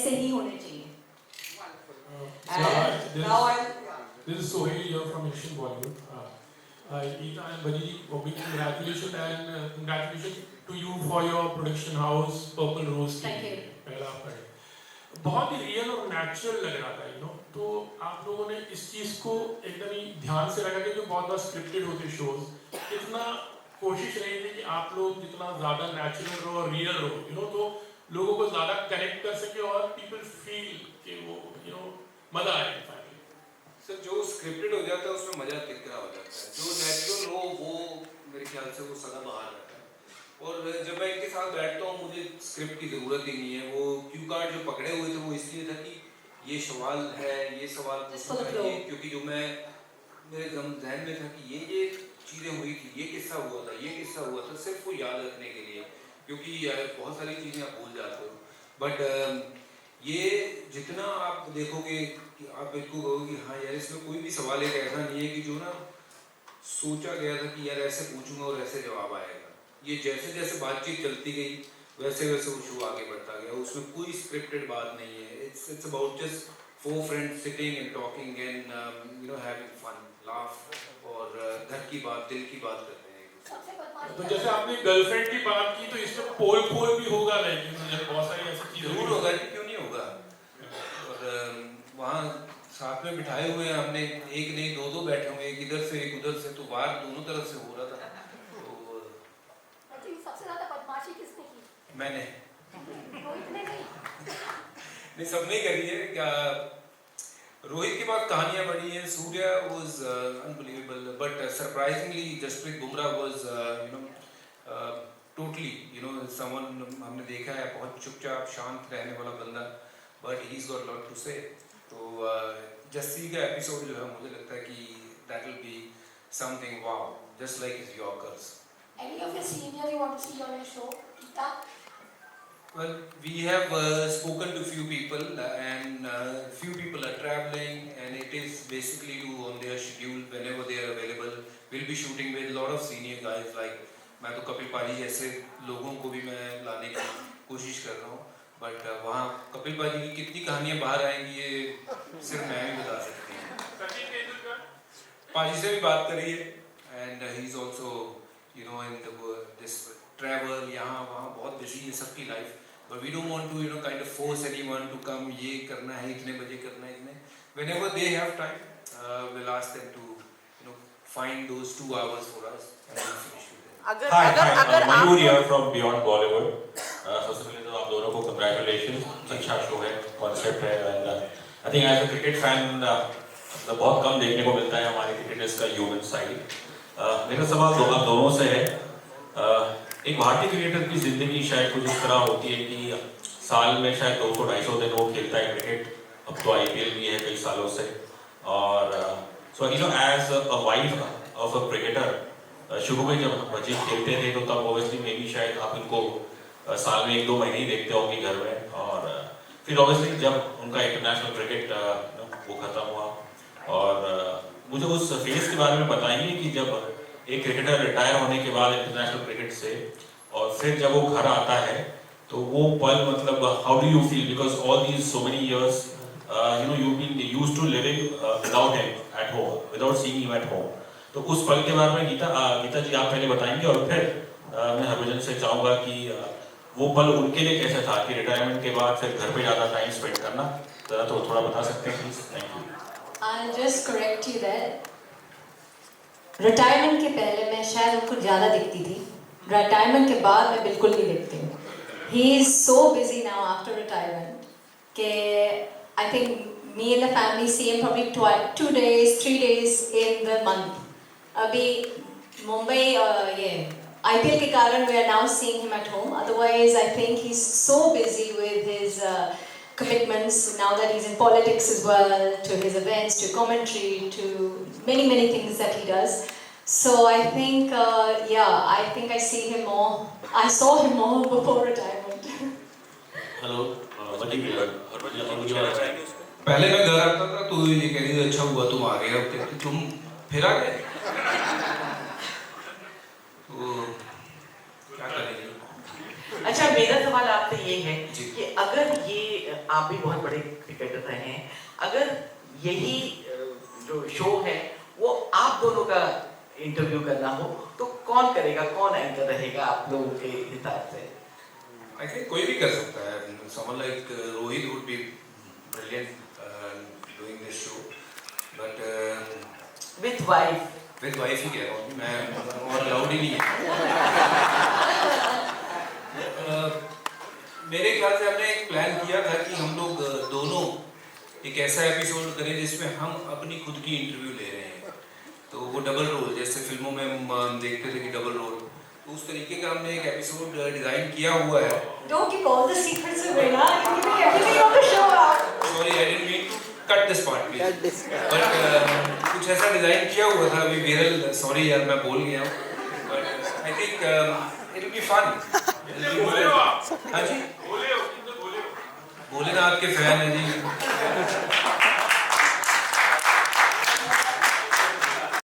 ऐसे ही होने चाहिए। This is Sohail here from Asian Bollywood. Geeta and Bhaji, big congratulations and congratulations to you for your production house Purple Rose के लिए पहला आपका बहुत ही रियल और नेचुरल लग रहा था, तो आप लोगों ने इस चीज को एकदम ही ध्यान से रखा कि जो बहुत बार स्क्रिप्टेड होते शोज इतना कोशिश रही थी कि आप लोग जितना ज्यादा नेचुरल रहो और रियल रहो, तो लोगों को ज्यादा कनेक्ट कर सके और पीपल फील कि वो मजा आए। सर जो स्क्रिप्टेड हो जाता है उसमें मजा तिगड़ा हो जाता है, जो नेचुरल हो वो मेरे ख्याल से वो सदा बाहर रहता है। और जब मैं इनके साथ बैठता हूँ मुझे स्क्रिप्ट की ज़रूरत ही नहीं है। वो क्यू कार्ड जो पकड़े हुए थे वो इसलिए था कि ये सवाल है, ये सवाल पूछना चाहिए, क्योंकि जो मैं मेरे जहन में था कि ये चीज़ें हुई थी, ये किस्सा हुआ था, ये किस्सा हुआ था, सिर्फ वो याद रखने के लिए, क्योंकि बहुत सारी चीज़ें आप भूल जाते हो। बट ये जितना आप देखोगे कि आप बिल्कुल कहोगे कि हाँ यार इसमें कोई भी सवाल एक ऐसा नहीं है कि जो ना सोचा गया था कि यार ऐसे पूछूंगा और ऐसे जवाब आएगा। ये जैसे जैसे बातचीत चलती गई वैसे वैसे वो शो आगे बढ़ता गया। उसमें कोई स्क्रिप्टेड बात नहीं है। It's about just four friends sitting and talking and having fun, laugh और घर की बात, दिल की बात करते हैं। तो जैसे आपने गर्लफ्रेंड की बात की तो इसमें पोल भी होगा, लेकिन बहुत सारी ऐसी चीजें जरूर होगा, क्यों नहीं होगा। और वहाँ साथ में बिठाए हुए हैं हमने, एक नहीं दो बैठे हुए, एक इधर से एक उधर से, तो वार दोनों तरफ से हो रहा था। तो सबसे ज्यादा बदमाशी किसने की? मैंने रोहित ने नहीं, सबने करी है। क्या रोहित के बाद कहानियां बनी है। Surya was unbelievable, but surprisingly Jasprit Bumrah was totally someone हमने देखा है बहुत चुपचाप शांत रहने वाला बंदा, but he is got lot to say. तो जस्सी का एपिसोड जो है मुझे लगता है कि that will be something wow, just like his yorkers. Any of your senior you want to see on your show, Geeta? Well, we have spoken to few people and few people are traveling and it is basically to on their schedule whenever they are available. We'll be shooting with a lot of senior guys like मैं तो कपिल पाजी जैसे लोगों को भी मैं लाने की कोशिश कर रहा हूँ, बट वहाँ कपिल पाजी की कितनी कहानियाँ बाहर आएंगी ये सिर्फ मैं ही बता सकती हूँ। पाजी से भी बात करी है and he is also in this travel यहाँ वहाँ बहुत busy है सबकी life, but we don't want to kind of force anyone to come, ये करना है इतने बजे करना है इतने, whenever they have time we'll ask them to find those 2 hours for us and we'll finish with them. अगर मयूर here from Beyond Bollywood. सबसे पहले तो आप दोनों को congratulations, अच्छा शो है, कॉन्सेप्ट है, and I think as a cricket fan बहुत कम देखने को मिलता है हमारे क्रिकेटर्स का ह्यूमन साइड। मेरा सवाल आप दोनों से है। एक भारतीय क्रिकेटर की जिंदगी शायद कुछ इस तरह होती है कि साल में शायद 200-250 दिन वो खेलता है क्रिकेट। अब तो IPL भी है कई सालों से, और so as a wife of a cricketer, शुरू में जब बच्चे खेलते थे तो तब ऑब्वियसली मे बी शायद आप इनको साल में 1-2 महीने ही देखते होंगे घर में, और फिर ऑब्वियसली जब उनका इंटरनेशनल क्रिकेट वो खत्म हुआ, और मुझे उस फेज के बारे में बताइए कि जब एक क्रिकेटर रिटायर होने के बाद इंटरनेशनल क्रिकेट से और फिर जब वो घर आता है तो वो पल मतलब how do you feel, because all these so many years you been used to living without him at home, without seeing him at home. तो उस पल के बारे में गीता जी आप पहले बताएंगे, और फिर मैं हरभजन से चाहूँगा कि वो पल उनके लिए कैसा था कि रिटायरमेंट के बाद फिर घर पे ज़्यादा टाइम स्पेंड करना, ज़रा तो थोड़ा बता सकते हैं please. Thank you. I'll just correct you there. Retirement के पहले मैं शायद उनको ज़्यादा दिखती थी, रिटायरमेंट के बाद मैं बिल्कुल नहीं दिखती हूँ। He is so busy now after retirement कि I think me and the family see him probably 2 days, 3 days in the month. अभी मुंबई ये IPL के कारण we are now seeing him at home. Otherwise I think he's so busy with his commitments now that he's in politics as well, to his events, to commentary, to many things that he does. So I think I think I see him more. I saw him more before retirement. Hello पहले मैं घर आता था तो ये कह रही थी अच्छा हुआ तुम आ गए, अब तुम फिर आ गए, तो क्या करेंगे। अच्छा मेरा सवाल आपसे ये है कि अगर ये आप भी बहुत बड़े क्रिकेटर रहे हैं, अगर यही जो शो है वो आप दोनों का इंटरव्यू करना हो तो कौन करेगा, कौन एंकर रहेगा आप लोगों के हिसाब से? आई थिंक कोई भी कर सकता है. Someone like Rohit would be brilliant doing this show, but with wife with wife ही कह रहा हूँ मैं, और अलाउड ही नहीं है. मेरे ख्याल से हमने एक प्लान किया था कि हम लोग दोनों एक ऐसा एपिसोड करें जिसमें हम अपनी खुद की इंटरव्यू ले रहे हैं. तो वो डबल रोल, जैसे फिल्मों में हम देखते थे कि डबल रोल, तो उस तरीके का हमने एक एपिसोड डिजाइन किया हुआ है. Don't keep all the secrets away, na? You're giving everything on the show out. Sorry, I didn't mean to cut this part, please. But कुछ ऐसा डिजाइन किया हुआ था. अभी विरल, सॉरी यार मैं बोल गया हूँ. But I think it'll be fun. हाँ जी, बोले ना, आपके फैन हैं जी.